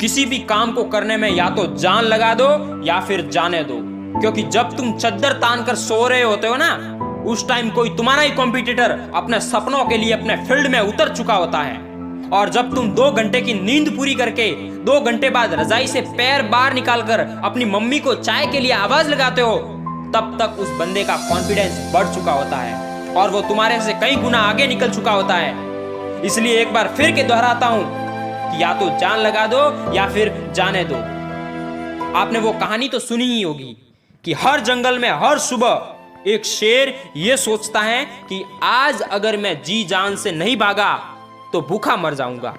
किसी भी काम को करने में या तो जान लगा दो या फिर जाने दो, क्योंकि जब तुम चद्दर तान कर सो रहे होते हो ना, उस टाइम कोई तुम्हारा ही कॉम्पिटिटर अपने सपनों के लिए अपने फील्ड में उतर चुका होता है। और जब तुम 2 घंटे की नींद पूरी करके 2 घंटे बाद रजाई से पैर बाहर निकालकर अपनी मम्मी को चाय के लिए आवाज लगाते हो, तब तक उस बंदे का कॉन्फिडेंस बढ़ चुका होता है और वो तुम्हारे से कई गुना आगे निकल चुका होता है। इसलिए एक बार फिर के दोहराता हूं कि या तो जान लगा दो या फिर जाने दो। आपने वो कहानी तो सुनी ही होगी कि हर जंगल में हर सुबह एक शेर ये सोचता है कि आज अगर मैं जी जान से नहीं भागा तो भूखा मर जाऊंगा,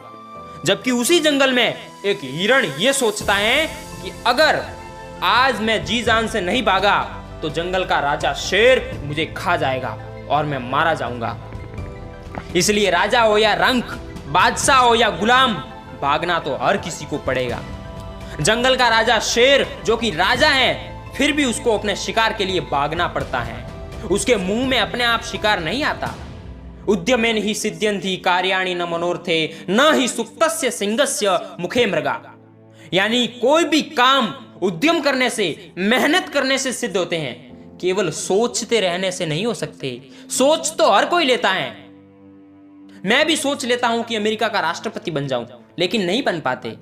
जबकि उसी जंगल में एक हिरण ये सोचता है कि अगर आज मैं जी जान से नहीं भागा तो जंगल का राजा शेर मुझे खा जाएगा और मैं मारा जाऊंगा। इसलिए राजा हो या रंक, बादशाह हो या गुलाम, भागना तो हर किसी को पड़ेगा। जंगल का राजा शेर जो कि राजा है, फिर भी उसको अपने शिकार के लिए भागना पड़ता है। उसके मुंह में अपने आप शिकार नहीं आता। उद्यमेन ही सिद्ध्यन्ति कार्याणि न मनोर्थे न ही सुप्तस्य सिंहस्य मुखे मृगा। यानी कोई भी काम उद्यम करने से, मेहनत करने से सिद्ध होते हैं, केवल सोचते रहने से नहीं हो सकते। सोच तो हर कोई लेता है। मैं भी सोच लेता हूं कि अमेरिका का राष्ट्रपति बन जाऊं, लेकिन नहीं बन पाते।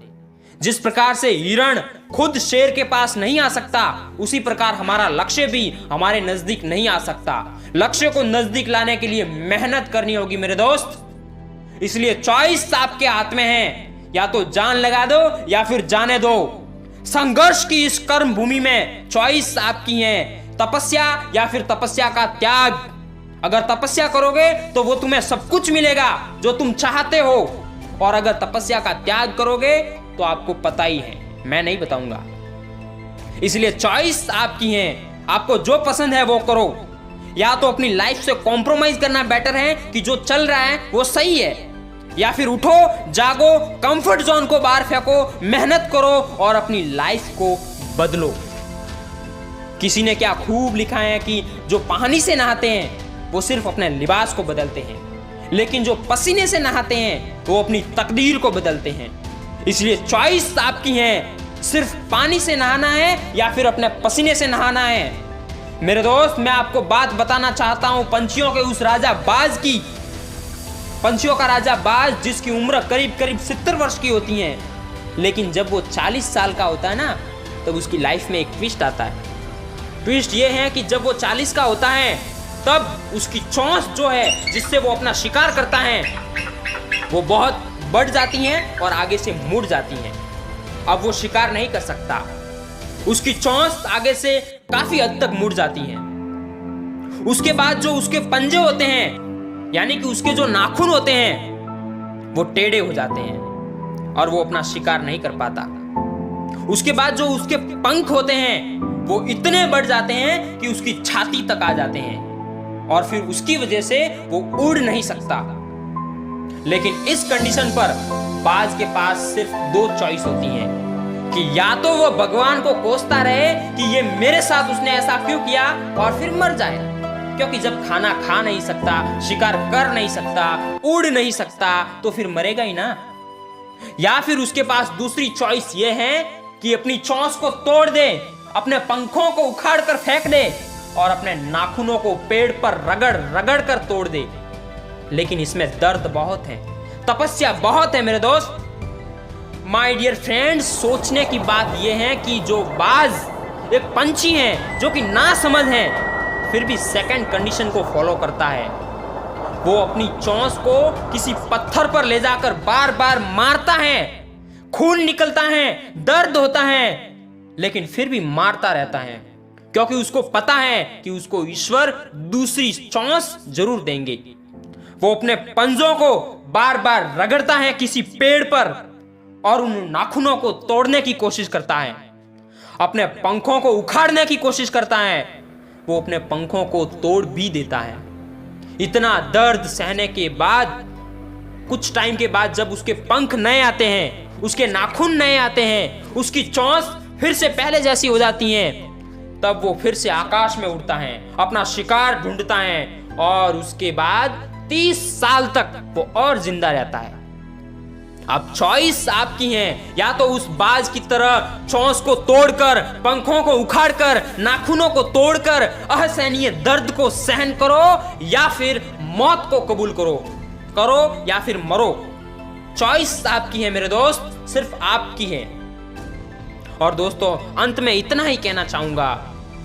जिस प्रकार से हिरण खुद शेर के पास नहीं आ सकता, उसी प्रकार हमारा लक्ष्य भी हमारे नजदीक नहीं आ सकता। लक्ष्य को नजदीक लाने के लिए मेहनत करनी होगी मेरे दोस्त। इसलिए चॉइस आपके हाथ में है, या तो जान लगा दो या फिर जाने दो। संघर्ष की इस कर्म भूमि में चॉइस आपकी है, तपस्या या फिर तपस्या का त्याग। अगर तपस्या करोगे तो वो तुम्हें सब कुछ मिलेगा जो तुम चाहते हो, और अगर तपस्या का त्याग करोगे तो आपको पता ही है, मैं नहीं बताऊंगा। इसलिए चॉइस आपकी है, आपको जो पसंद है वो करो। या तो अपनी लाइफ से कॉम्प्रोमाइज करना बेटर है कि जो चल रहा है वो सही है, या फिर उठो, जागो, कंफर्ट जोन को बाहर फेंको, मेहनत करो और अपनी लाइफ को बदलो। किसी ने क्या खूब लिखा है कि जो पानी से नहाते हैं वो सिर्फ अपने लिबास को बदलते हैं, लेकिन जो पसीने से नहाते हैं वो अपनी तकदीर को बदलते हैं। इसलिए चॉइस आपकी है, सिर्फ पानी से नहाना है या फिर अपने पसीने से नहाना है। मेरे दोस्त, मैं आपको बात बताना चाहता हूं पंछियों के उस राजा बाज की। पंछियों का राजा बाज जिसकी उम्र करीब करीब 70 वर्ष की होती है, लेकिन जब वो 40 साल का होता है ना, तब उसकी लाइफ में एक ट्विस्ट आता है। ट्विस्ट ये है कि जब वो 40 का होता है तब उसकी चोंच जो है जिससे वो अपना शिकार करता है वो बहुत बढ़ जाती हैं और आगे से मुड़ जाती हैं। अब वो शिकार नहीं कर सकता। उसकी चोंच आगे से काफी हद तक मुड़ जाती है। उसके बाद जो उसके पंजे होते हैं, यानी कि उसके जो नाखून होते हैं, वो टेढ़े हो जाते हैं और वो अपना शिकार नहीं कर पाता। उसके बाद जो उसके पंख होते हैं वो इतने बढ़ जाते हैं कि उसकी छाती तक आ जाते हैं और फिर उसकी वजह से वो उड़ नहीं सकता। लेकिन इस कंडीशन पर बाज के पास सिर्फ 2 चॉइस होती हैं कि या तो वो भगवान को कोसता रहे कि ये मेरे साथ उसने ऐसा क्यों किया और फिर मर जाए, क्योंकि जब खाना खा नहीं सकता, शिकार कर नहीं सकता, उड़ नहीं सकता, तो फिर मरेगा ही ना। या फिर उसके पास दूसरी चॉइस ये है कि अपनी चोंच को तोड़ दे, अपने पंखों को उखाड़ कर फेंक दे और अपने नाखूनों को पेड़ पर रगड़ रगड़ कर तोड़ दे। लेकिन इसमें दर्द बहुत है, तपस्या बहुत है मेरे दोस्त। माय डियर फ्रेंड्स, सोचने की बात यह है कि जो बाज एक पंछी है जो कि ना समझ है, फिर भी सेकंड कंडीशन को फॉलो करता है। वो अपनी चोंच को किसी पत्थर पर ले जाकर बार बार मारता है, खून निकलता है, दर्द होता है, लेकिन फिर भी मारता रहता है, क्योंकि उसको पता है कि उसको ईश्वर दूसरी चोंच जरूर देंगे। वो अपने पंजों को बार बार रगड़ता है किसी पेड़ पर और उन नाखूनों को तोड़ने की कोशिश करता है, अपने पंखों को उखाड़ने की कोशिश करता है। वो अपने पंखों को तोड़ भी देता है। इतना दर्द सहने के बाद कुछ टाइम के बाद जब उसके पंख नए आते हैं, उसके नाखून नए आते हैं, उसकी चोंच फिर से पहले जैसी हो जाती है, तब वो फिर से आकाश में उड़ता है, अपना शिकार ढूंढता है और उसके बाद 30 साल तक वो और जिंदा रहता है। अब चॉइस आपकी है, या तो उस बाज की तरह चोंच को तोड़कर, पंखों को उखाड़कर, नाखूनों को तोड़कर असहनीय दर्द को सहन करो, या फिर मौत को कबूल करो या फिर मरो। चॉइस आपकी है मेरे दोस्त, सिर्फ आपकी है। और दोस्तों अंत में इतना ही कहना चाहूंगा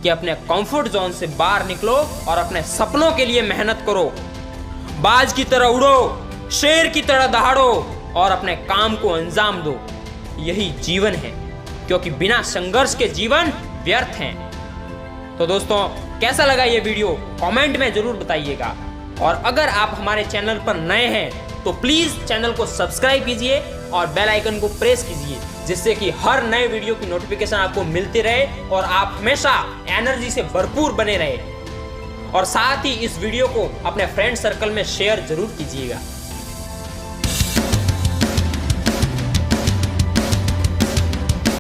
कि अपने कंफर्ट जोन से बाहर निकलो और अपने सपनों के लिए मेहनत करो। बाज की तरह उड़ो, शेर की तरह दहाड़ो और अपने काम को अंजाम दो। यही जीवन है, क्योंकि बिना संघर्ष के जीवन व्यर्थ है। तो दोस्तों कैसा लगा ये वीडियो कमेंट में जरूर बताइएगा। और अगर आप हमारे चैनल पर नए हैं तो प्लीज चैनल को सब्सक्राइब कीजिए और बेल आइकन को प्रेस कीजिए, जिससे कि हर नए वीडियो की नोटिफिकेशन आपको मिलती रहे और आप हमेशा एनर्जी से भरपूर बने रहे। और साथ ही इस वीडियो को अपने फ्रेंड सर्कल में शेयर जरूर कीजिएगा।